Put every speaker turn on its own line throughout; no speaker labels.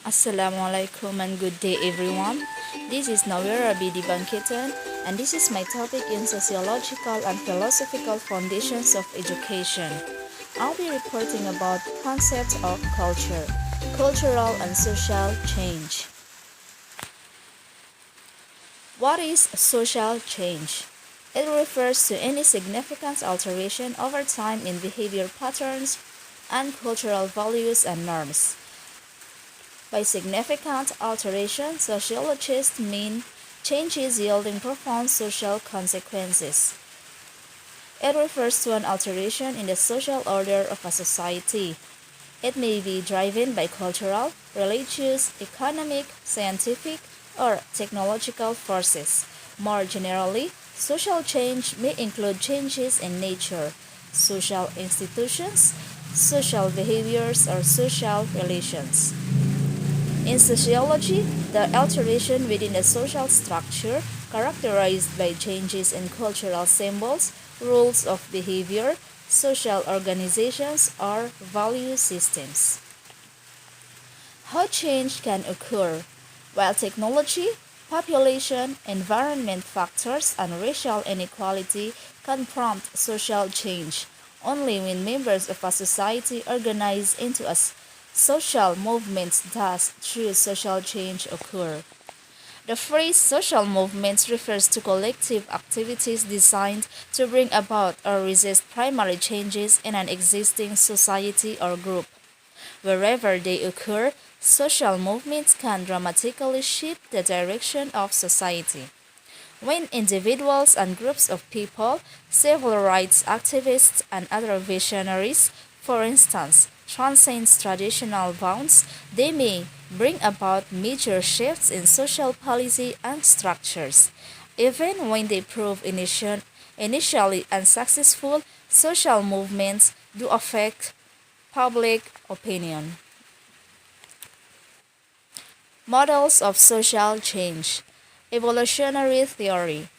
Assalamualaikum and good day everyone. This is Nawira Dibangkitun and this is my topic in Sociological and Philosophical Foundations of Education. I'll be reporting about concepts of culture, cultural and social change. What is social change? It refers to any significant alteration over time in behavior patterns and cultural values and norms. By significant alteration, sociologists mean changes yielding profound social consequences. It refers to an alteration in the social order of a society. It may be driven by cultural, religious, economic, scientific, or technological forces. More generally, social change may include changes in nature, social institutions, social behaviors, or social relations. In sociology, the alteration within a social structure characterized by changes in cultural symbols, rules of behavior, social organizations, or value systems. How change can occur? While technology, population, environment factors, and racial inequality can prompt social change, only when members of a society organize into a social movements does true social change occur. The phrase social movements refers to collective activities designed to bring about or resist primary changes in an existing society or group. Wherever they occur, social movements can dramatically shift the direction of society. When individuals and groups of people, civil rights activists, and other visionaries, for instance, transcends traditional bounds, they may bring about major shifts in social policy and structures. Even when they prove initially unsuccessful, social movements do affect public opinion. Models of social change. Evolutionary theory.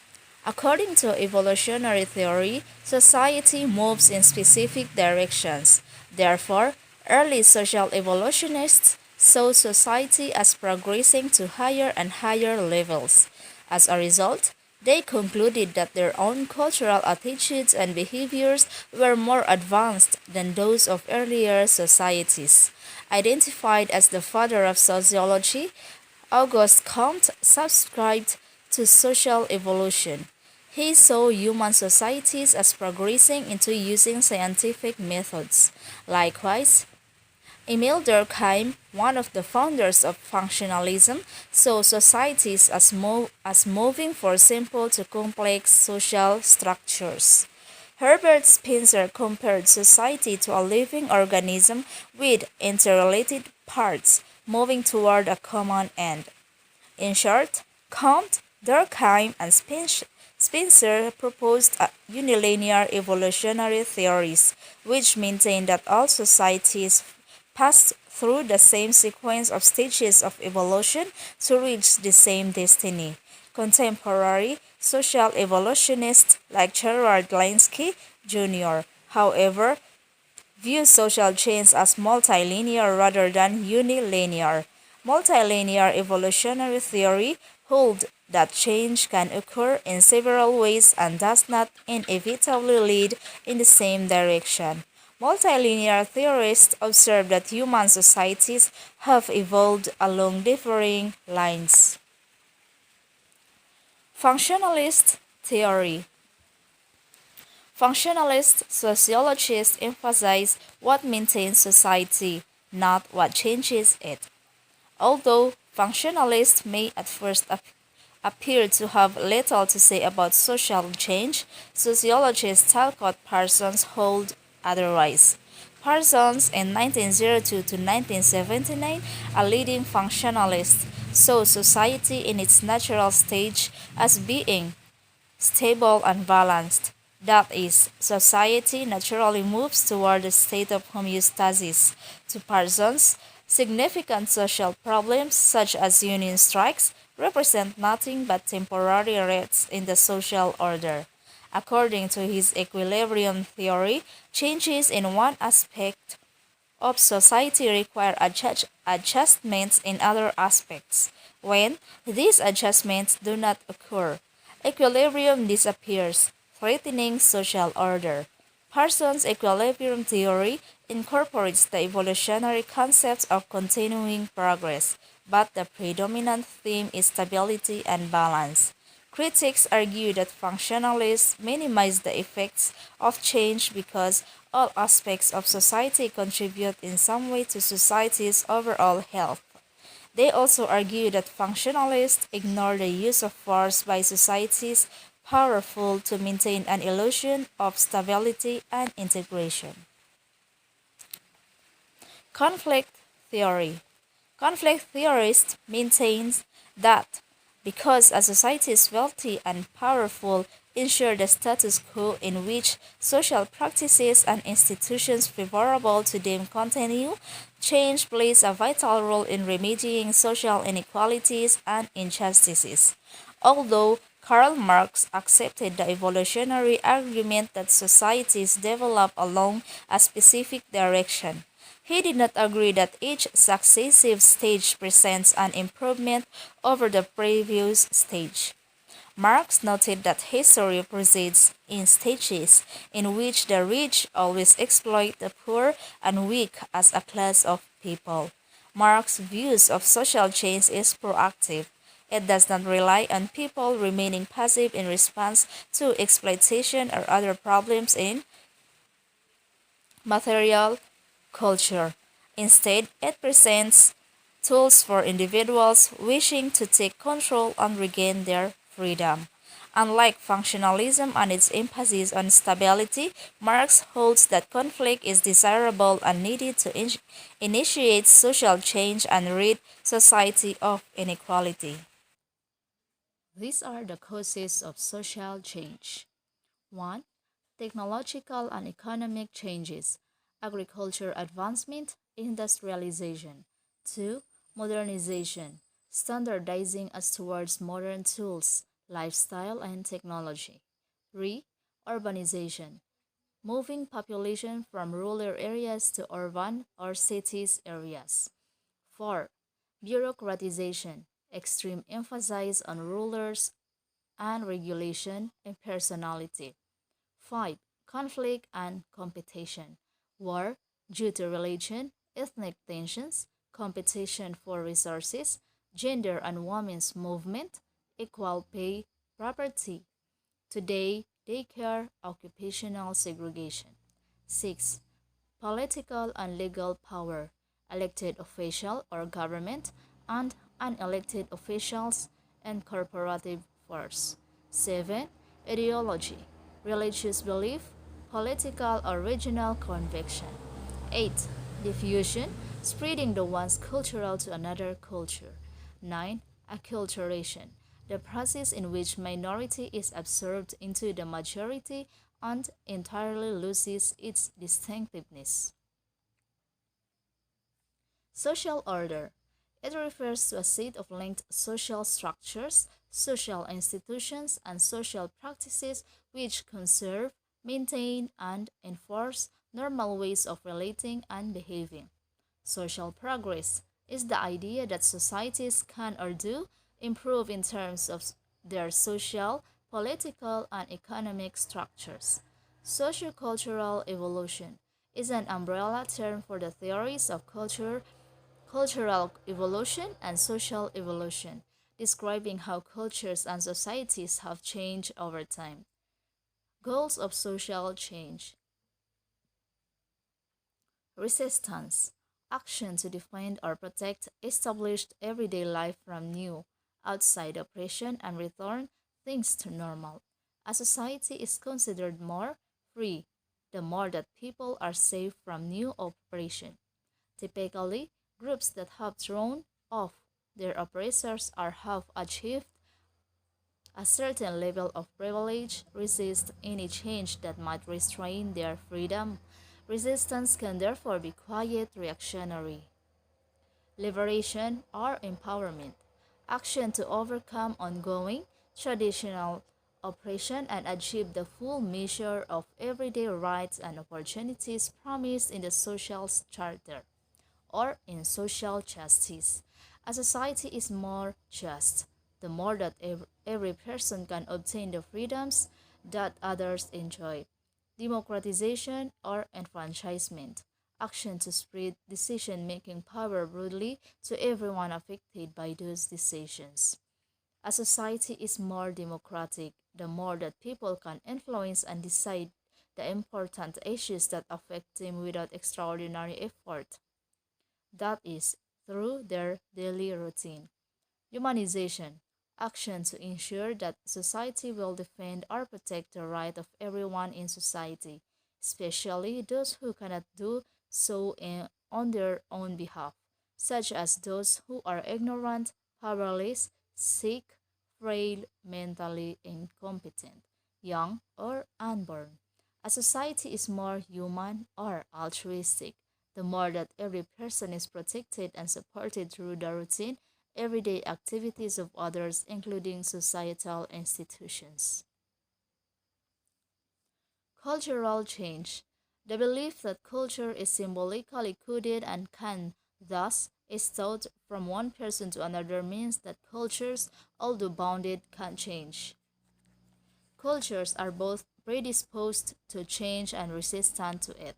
According to evolutionary theory, society moves in specific directions. Therefore, early social evolutionists saw society as progressing to higher and higher levels. As a result, they concluded that their own cultural attitudes and behaviors were more advanced than those of earlier societies. Identified as the father of sociology, Auguste Comte subscribed to social evolution. He saw human societies as progressing into using scientific methods. Likewise, Emile Durkheim, one of the founders of functionalism, saw societies as moving from simple to complex social structures. Herbert Spencer compared society to a living organism with interrelated parts moving toward a common end. In short, Comte, Durkheim, and Spencer proposed unilinear evolutionary theories, which maintained that all societies pass through the same sequence of stages of evolution to reach the same destiny. Contemporary social evolutionists like Gerard Linsky Jr., however, view social change as multilinear rather than unilinear. Multilinear evolutionary theory holds that change can occur in several ways and does not inevitably lead in the same direction. Multilinear theorists observe that human societies have evolved along differing lines. Functionalist theory. Functionalist sociologists emphasize what maintains society, not what changes it. Although functionalists may at first appear to have little to say about social change, sociologist Talcott Parsons hold otherwise. Parsons, in 1902 to 1979, a leading functionalist, saw society in its natural stage as being stable and balanced. That is, society naturally moves toward a state of homeostasis. To Parsons, significant social problems such as union strikes represent nothing but temporary rifts in the social order. According to his equilibrium theory, changes in one aspect of society require adjustments in other aspects. When these adjustments do not occur, equilibrium disappears, threatening social order. Parsons' equilibrium theory incorporates the evolutionary concepts of continuing progress, but the predominant theme is stability and balance. Critics argue that functionalists minimize the effects of change because all aspects of society contribute in some way to society's overall health. They also argue that functionalists ignore the use of force by societies powerful to maintain an illusion of stability and integration. Conflict theory. Conflict theorists maintain that because a society is wealthy and powerful, ensure the status quo in which social practices and institutions favorable to them continue, change plays a vital role in remedying social inequalities and injustices. Although Karl Marx accepted the evolutionary argument that societies develop along a specific direction, he did not agree that each successive stage presents an improvement over the previous stage. Marx noted that history proceeds in stages in which the rich always exploit the poor and weak as a class of people. Marx's views of social change is proactive. It does not rely on people remaining passive in response to exploitation or other problems in material culture. Instead, it presents tools for individuals wishing to take control and regain their freedom. Unlike functionalism and its emphasis on stability, Marx holds that conflict is desirable and needed to initiate social change and rid society of inequality. These are the causes of social change. 1. Technological and economic changes, agriculture advancement, industrialization. 2. Modernization, standardizing us towards modern tools, lifestyle, and technology. 3. Urbanization, moving population from rural areas to urban or cities areas. 4. Bureaucratization, extreme emphasis on rulers and regulation and personality. 5. Conflict and competition. War due to religion, ethnic tensions, competition for resources, gender and women's movement, equal pay, property. Today, daycare, occupational segregation. 6. Political and legal power, elected official or government, and unelected officials and corporative force. 7. Ideology, religious belief, political or regional conviction. 8. Diffusion, spreading the one's cultural to another culture. 9. Acculturation, the process in which minority is absorbed into the majority and entirely loses its distinctiveness. Social order. It refers to a set of linked social structures, social institutions, and social practices which conserve, maintain, and enforce normal ways of relating and behaving. Social progress is the idea that societies can or do improve in terms of their social, political, and economic structures. Sociocultural evolution is an umbrella term for the theories of culture, cultural evolution, and social evolution, describing how cultures and societies have changed over time. Goals of social change. Resistance, action to defend or protect established everyday life from new, outside oppression and return things to normal. A society is considered more free the more that people are safe from new oppression. Typically, groups that have thrown off their oppressors or have achieved a certain level of privilege resist any change that might restrain their freedom. Resistance can therefore be quiet reactionary. Liberation or empowerment, action to overcome ongoing, traditional, oppression and achieve the full measure of everyday rights and opportunities promised in the social charter or in social justice. A society is more just the more that every person can obtain the freedoms that others enjoy. Democratization or enfranchisement. Action to spread decision making power broadly to everyone affected by those decisions. A society is more democratic the more that people can influence and decide the important issues that affect them without extraordinary effort. That is, through their daily routine. Humanization. Action to ensure that society will defend or protect the right of everyone in society, especially those who cannot do so on their own behalf, such as those who are ignorant, powerless, sick, frail, mentally incompetent, young, or unborn. A society is more human or altruistic the more that every person is protected and supported through the routine, everyday activities of others, including societal institutions. Cultural change. The belief that culture is symbolically coded and can, thus, is taught from one person to another means that cultures, although bounded, can change. Cultures are both predisposed to change and resistant to it.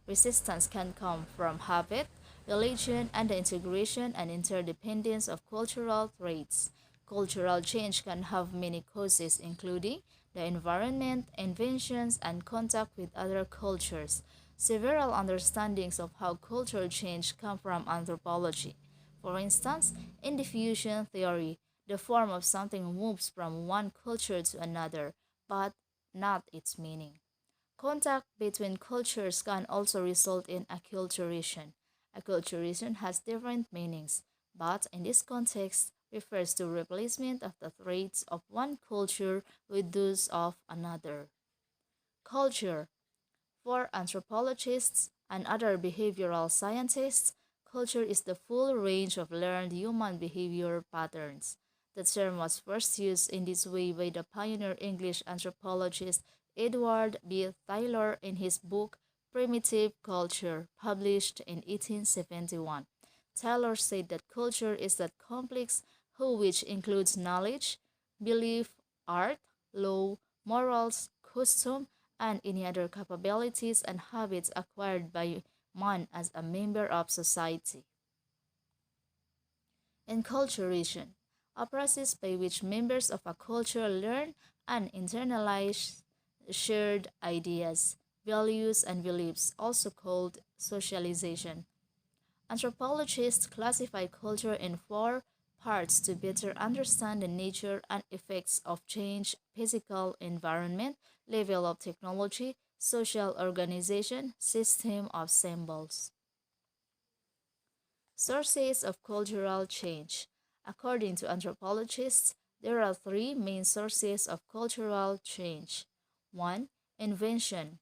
Resistance can come from habit, religion, and the integration and interdependence of cultural traits. Cultural change can have many causes, including the environment, inventions, and contact with other cultures. Several understandings of how cultural change come from anthropology. For instance, in diffusion theory, the form of something moves from one culture to another, but not its meaning. Contact between cultures can also result in acculturation. Acculturation has different meanings, but in this context refers to replacement of the traits of one culture with those of another. Culture. For anthropologists and other behavioral scientists, culture is the full range of learned human behavior patterns. The term was first used in this way by the pioneer English anthropologist Edward B. Tylor in his book Primitive Culture, published in 1871. Taylor said that culture is that complex whole which includes knowledge, belief, art, law, morals, custom, and any other capabilities and habits acquired by man as a member of society. Enculturation, a process by which members of a culture learn and internalize shared ideas, values, and beliefs, also called socialization. Anthropologists classify culture in four parts to better understand the nature and effects of change: physical environment, level of technology, social organization, system of symbols. Sources of cultural change. According to anthropologists, there are three main sources of cultural change. 1. Invention,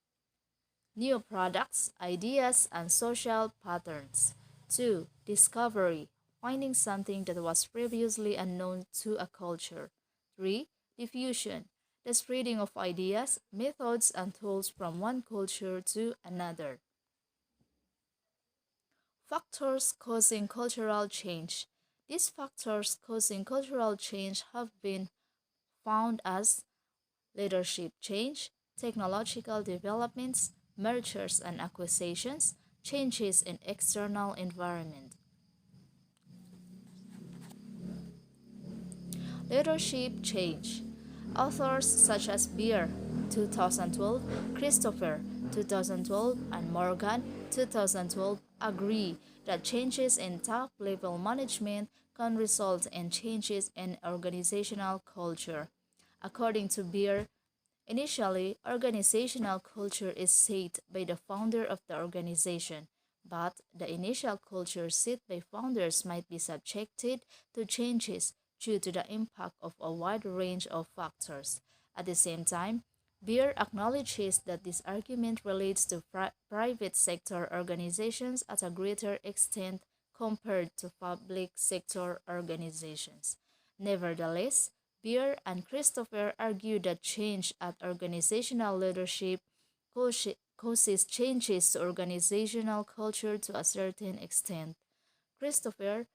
new products, ideas, and social patterns. 2. Discovery, finding something that was previously unknown to a culture. 3. Diffusion, the spreading of ideas, methods, and tools from one culture to another. Factors causing cultural change. These factors causing cultural change have been found as leadership change, technological developments, mergers and acquisitions, changes in external environment. Leadership change. Authors such as Beer, 2012, Christopher, 2012, and Morgan, 2012, agree that changes in top-level management can result in changes in organizational culture. According to Beer, initially, organizational culture is set by the founder of the organization, but the initial culture set by founders might be subjected to changes due to the impact of a wide range of factors. At the same time, Beer acknowledges that this argument relates to private sector organizations at a greater extent compared to public sector organizations. Nevertheless, Beer and Christopher argue that change at organizational leadership causes changes to organizational culture to a certain extent. Christopher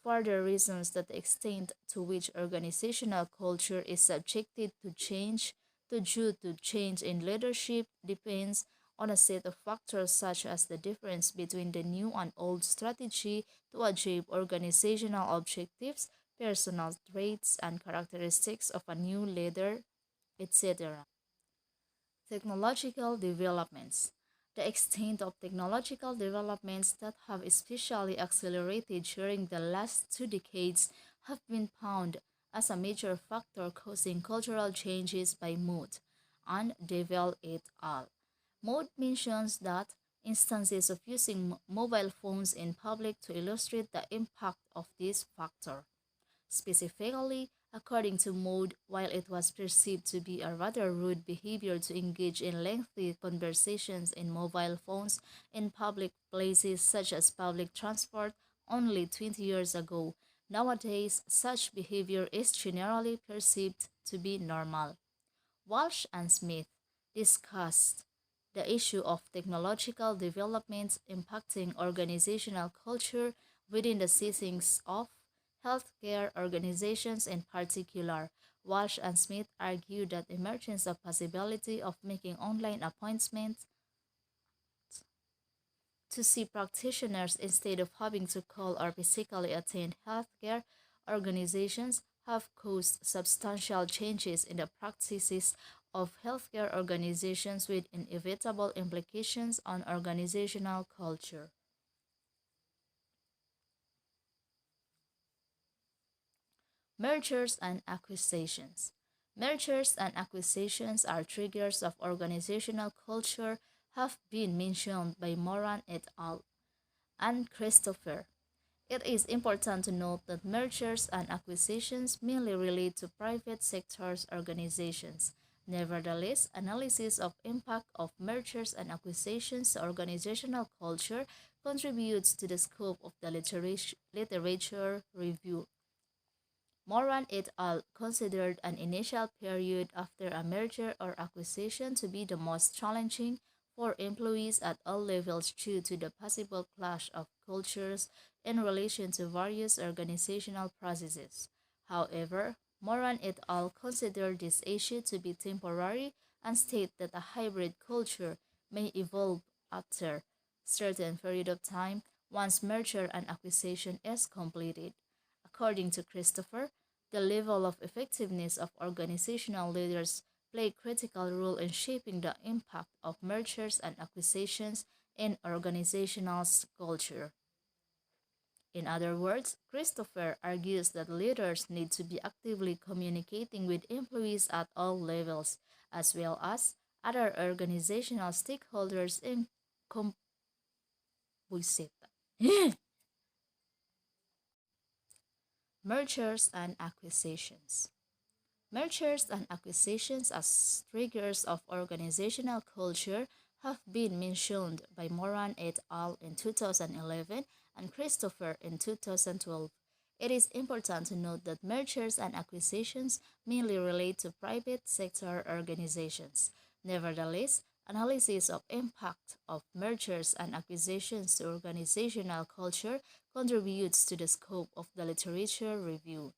further reasons that the extent to which organizational culture is subjected to change due to change in leadership depends on a set of factors such as the difference between the new and old strategy to achieve organizational objectives, personal traits and characteristics of a new leader, etc. Technological developments. The extent of technological developments that have especially accelerated during the last 2 decades have been found as a major factor causing cultural changes by Mood and Devil et al. Mood mentions that instances of using mobile phones in public to illustrate the impact of this factor. Specifically, according to Mode, while it was perceived to be a rather rude behavior to engage in lengthy conversations in mobile phones in public places such as public transport only 20 years ago, nowadays such behavior is generally perceived to be normal. Walsh and Smith discussed the issue of technological developments impacting organizational culture within the settings of healthcare organizations in particular. Walsh and Smith argue that the emergence of possibility of making online appointments to see practitioners instead of having to call or physically attend healthcare organizations have caused substantial changes in the practices of healthcare organizations with inevitable implications on organizational culture. Mergers and acquisitions. Mergers and acquisitions are triggers of organizational culture have been mentioned by Moran et al. And Christopher. It is important to note that mergers and acquisitions mainly relate to private sector's organizations. Nevertheless, analysis of impact of mergers and acquisitions to organizational culture contributes to the scope of the literature review. Moran et al. Considered an initial period after a merger or acquisition to be the most challenging for employees at all levels due to the possible clash of cultures in relation to various organizational processes. However, Moran et al. Considered this issue to be temporary and state that a hybrid culture may evolve after certain period of time once merger and acquisition is completed. According to Christopher, the level of effectiveness of organizational leaders play a critical role in shaping the impact of mergers and acquisitions in organizational culture. In other words, Christopher argues that leaders need to be actively communicating with employees at all levels, as well as other organizational stakeholders in mergers and acquisitions. Mergers and acquisitions as triggers of organizational culture have been mentioned by Moran et al. In 2011 and Christopher in 2012. It is important to note that mergers and acquisitions mainly relate to private sector organizations. Nevertheless, analysis of impact of mergers and acquisitions to organizational culture contributes to the scope of the literature review.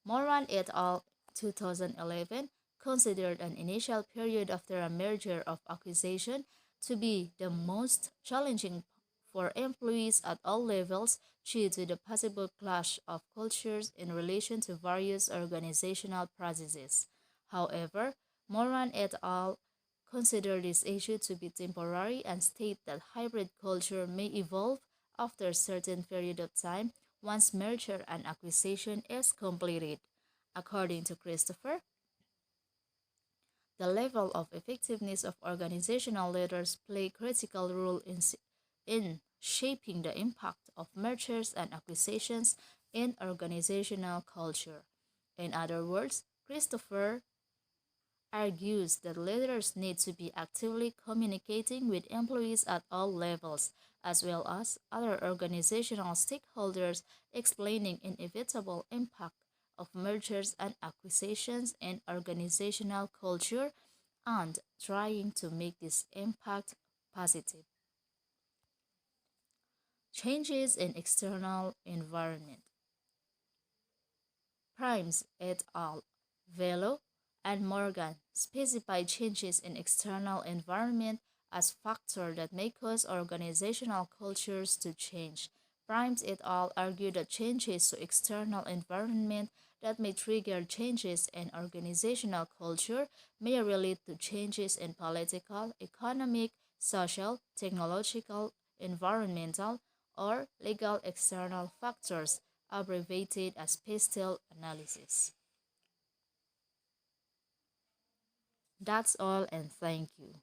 Moran et al. 2011 considered an initial period after a merger of acquisition to be the most challenging for employees at all levels due to the possible clash of cultures in relation to various organizational processes. However, Moran et al. Consider this issue to be temporary and state that hybrid culture may evolve after a certain period of time once merger and acquisition is completed. According to Christopher, the level of effectiveness of organizational leaders play a critical role in shaping the impact of mergers and acquisitions in organizational culture. In other words, Christopher argues that leaders need to be actively communicating with employees at all levels, as well as other organizational stakeholders, explaining inevitable impact of mergers and acquisitions in organizational culture and trying to make this impact positive. Changes in external environment. Primes et al. Velo and Morgan specify changes in external environment as factors that may cause organizational cultures to change. Primes et al. Argue that changes to external environment that may trigger changes in organizational culture may relate to changes in political, economic, social, technological, environmental, or legal external factors, abbreviated as PESTEL analysis. That's all, and thank you.